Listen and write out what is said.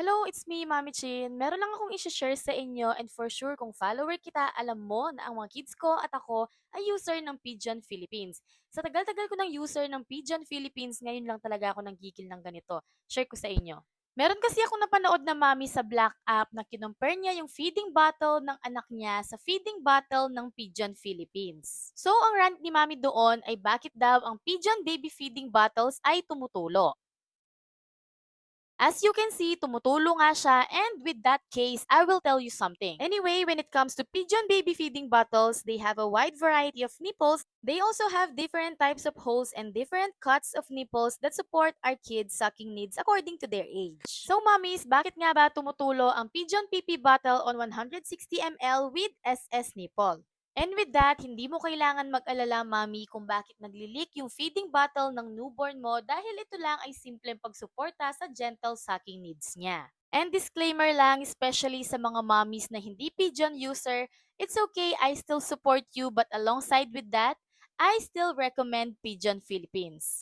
Hello, it's me, Mami Chin. Meron lang akong i-share sa inyo and for sure kung follower kita, alam mo na ang mga kids ko at ako ay user ng Pigeon Philippines. Sa tagal-tagal ko ng user ng Pigeon Philippines, ngayon lang talaga ako nanggigil ng ganito. Share ko sa inyo. Meron kasi ako napanood na mami sa Black App na kinumpare niya yung feeding bottle ng anak niya sa feeding bottle ng Pigeon Philippines. So, ang rant ni mami doon ay bakit daw ang Pigeon baby feeding bottles ay tumutulo. As you can see, tumutulong nga siya and with that case, I will tell you something. Anyway, when it comes to pigeon baby feeding bottles, they have a wide variety of nipples. They also have different types of holes and different cuts of nipples that support our kids' sucking needs according to their age. So mommies, bakit nga ba tumutulo ang pigeon PP bottle on 160 ml with SS nipple? And with that, hindi mo kailangan mag-alala, mami, kung bakit nagli-leak yung feeding bottle ng newborn mo dahil ito lang ay simpleng pagsuporta sa gentle sucking needs niya. And disclaimer lang, especially sa mga mommies na hindi pigeon user, it's okay, I still support you, but alongside with that, I still recommend Pigeon Philippines.